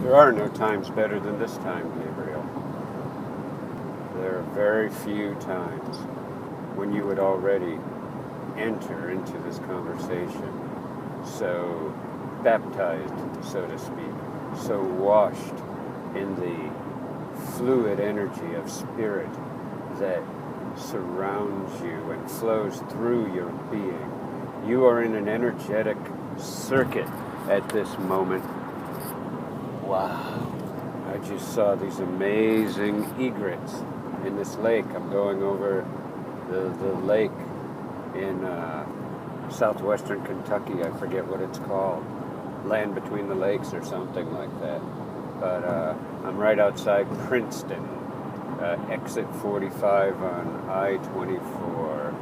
There are no times better than this time, Gabriel. There are very few times when you would already enter into this conversation so baptized, so to speak, so washed in the fluid energy of spirit that surrounds you and flows through your being. You are in an energetic circuit at this moment. Wow. I just saw these amazing egrets in this lake. I'm going over the lake in southwestern Kentucky. I forget what it's called. Land Between the Lakes or something like that. But I'm right outside Princeton, exit 45 on I-24.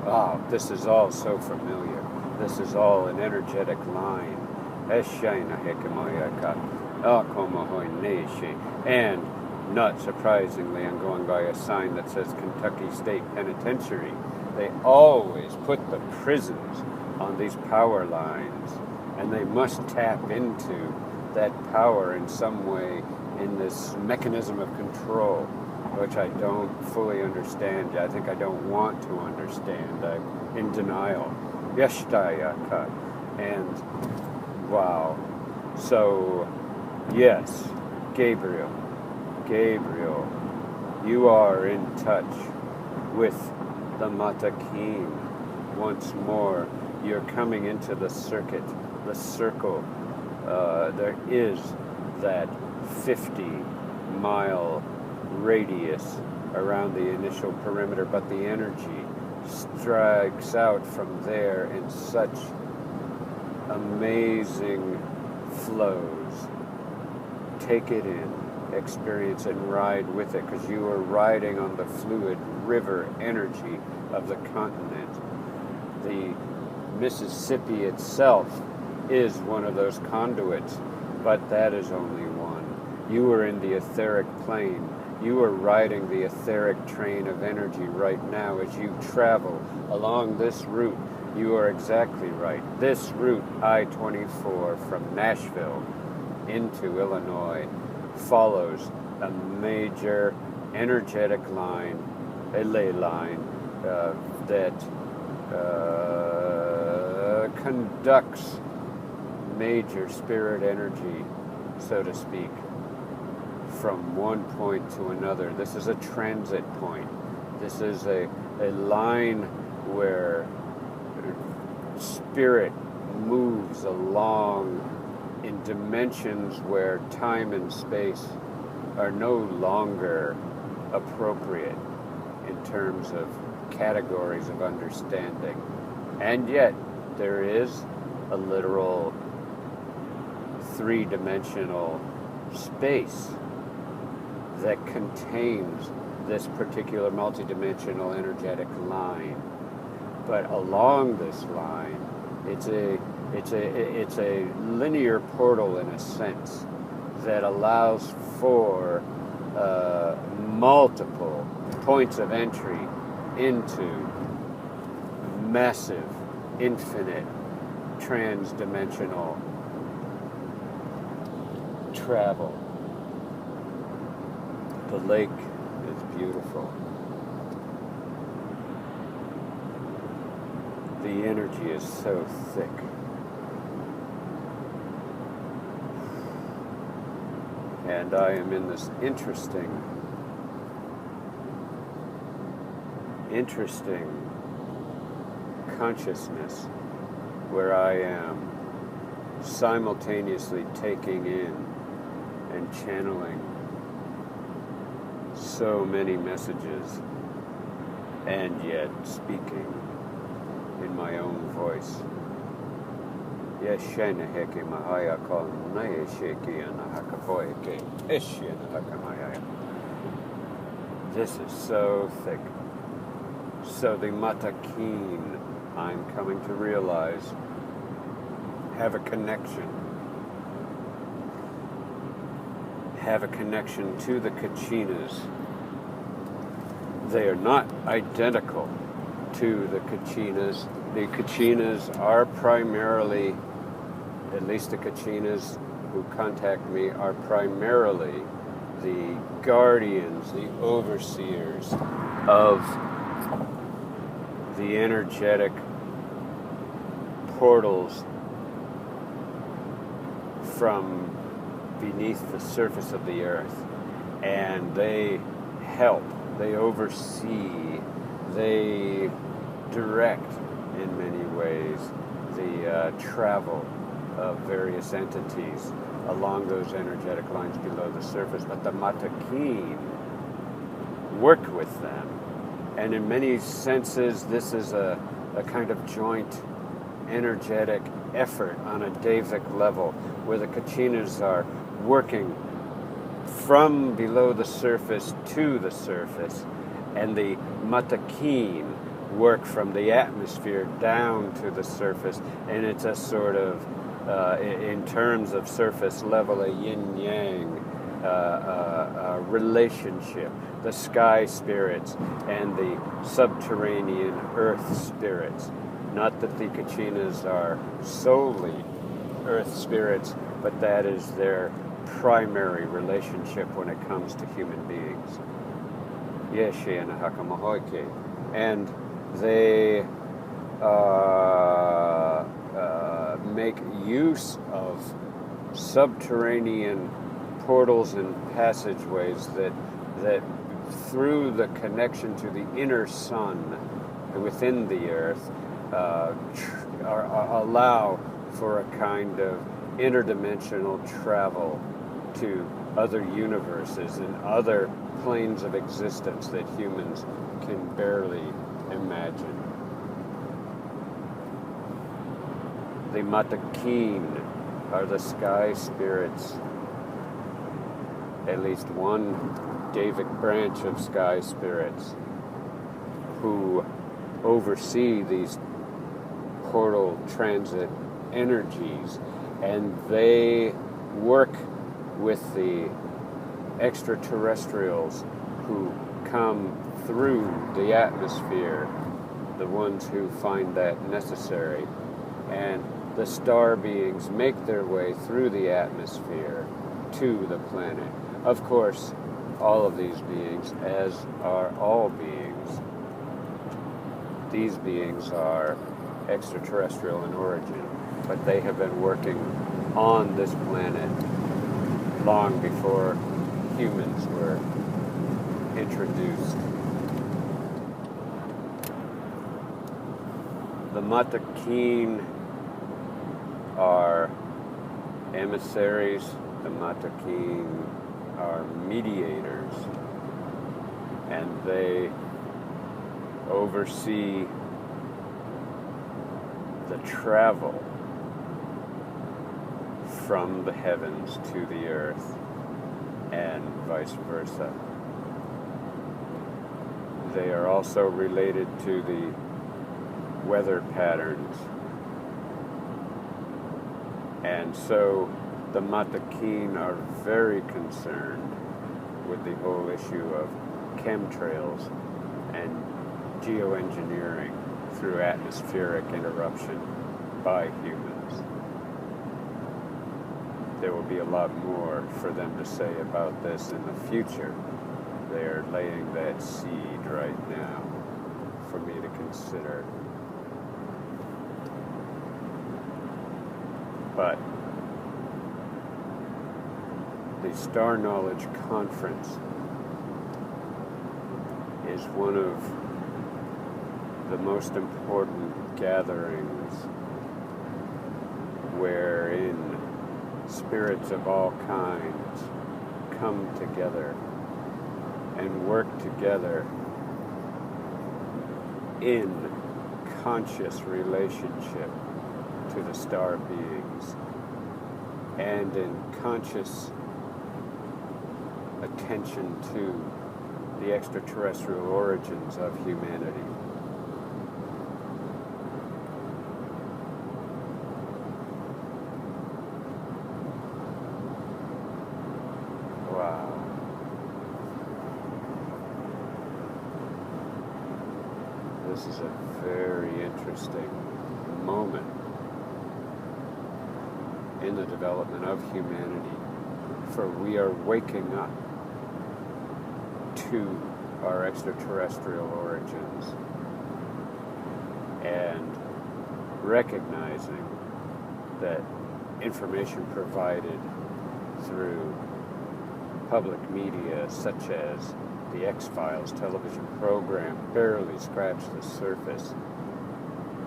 Oh, this is all so familiar. This is all an energetic line. And not surprisingly, I'm going by a sign that says Kentucky State Penitentiary. They always put the prisons on these power lines, and they must tap into that power in some way in this mechanism of control, which I don't fully understand. I think I don't want to understand. I'm in denial. And wow. So, yes, Gabriel, you are in touch with the Matakin. Once more, you're coming into the circuit, the circle. There is that 50-mile radius around the initial perimeter, but the energy strikes out from there in such amazing flows. Take it in, experience it, and ride with it, because you are riding on the fluid river energy of the continent. The Mississippi itself is one of those conduits, but that is only one. You are in the etheric plane. You are riding the etheric train of energy right now as you travel along this route. You are exactly right. This route, I-24 from Nashville into Illinois, follows a major energetic line, a ley line, that conducts major spirit energy, so to speak, from one point to another. This is a transit point. This is a line where spirit moves along in dimensions where time and space are no longer appropriate in terms of categories of understanding. And yet, there is a literal three-dimensional space that contains this particular multidimensional energetic line. But along this line, it's a linear portal in a sense that allows for multiple points of entry into massive, infinite, trans-dimensional travel. The lake is beautiful. The energy is so thick. And I am in this interesting consciousness where I am simultaneously taking in and channeling so many messages and yet speaking in my own voice. This is so thick. So the Matakin, I'm coming to realize, have a connection to the Kachinas. They are not identical to the Kachinas. The Kachinas are primarily at least the Kachinas who contact me, are primarily the guardians, the overseers of the energetic portals from beneath the surface of the earth. And they help, they oversee, they direct in many ways the travel of various entities along those energetic lines below the surface. But the Matakin work with them. And in many senses, this is a kind of joint energetic effort on a Devic level, where the Kachinas are working from below the surface to the surface, and the Matakin work from the atmosphere down to the surface. And it's a sort of, in terms of surface level, a yin-yang relationship. The sky spirits and the subterranean earth spirits. Not that the Kachinas are solely earth spirits, but that is their primary relationship when it comes to human beings. And they make use of subterranean portals and passageways that through the connection to the inner sun within the earth allow for a kind of interdimensional travel to other universes and other planes of existence that humans can barely imagine. The Matakin are the sky spirits, at least one Devic branch of sky spirits, who oversee these portal transit energies, and they work with the extraterrestrials who come through the atmosphere, the ones who find that necessary, and the star beings make their way through the atmosphere to the planet. Of course, all of these beings, as are all beings, these beings are extraterrestrial in origin, but they have been working on this planet long before humans were introduced. The Matakin are emissaries. The Matakin are mediators, and they oversee the travel from the heavens to the earth and vice versa. They are also related to the weather patterns, and so the Matakin are very concerned with the whole issue of chemtrails and geoengineering through atmospheric interruption by humans. There will be a lot more for them to say about this in the future. They are laying that seed right now for me to consider. But the Star Knowledge Conference is one of the most important gatherings wherein spirits of all kinds come together and work together in conscious relationship to the star beings and in conscious attention to the extraterrestrial origins of humanity. Wow. This is a very interesting moment in the development of humanity, for we are waking up to our extraterrestrial origins and recognizing that information provided through public media such as the X-Files television program barely scratch the surface,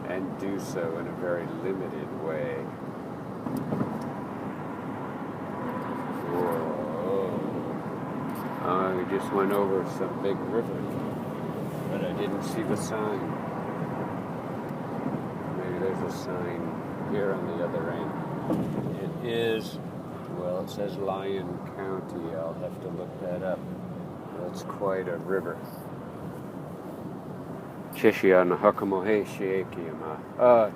and do so in a very limited way. Whoa. We just went over some big river, but I didn't see the sign. Maybe there's a sign here on the other end. It is, well, it says Lyon County. I'll have to look that up. That's quite a river. Chishia na hakamohe shiekima.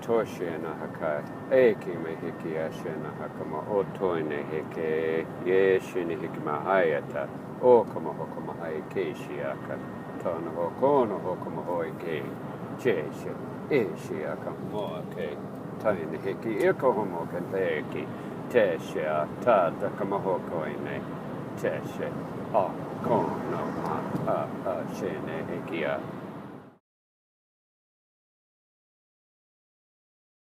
Toshia na haka. Eki me hiki ashe na hakama. Otoine heke. Yeshini hikima hayata. O kama hokama haike shiaka. Tana hokono hokama hoike. Cheshia. Eshiaka moake. Taine hiki. Ikohomo kanteki. Teshia. Tata kama hokoine. Teshe. Kono ma. Shene hikia.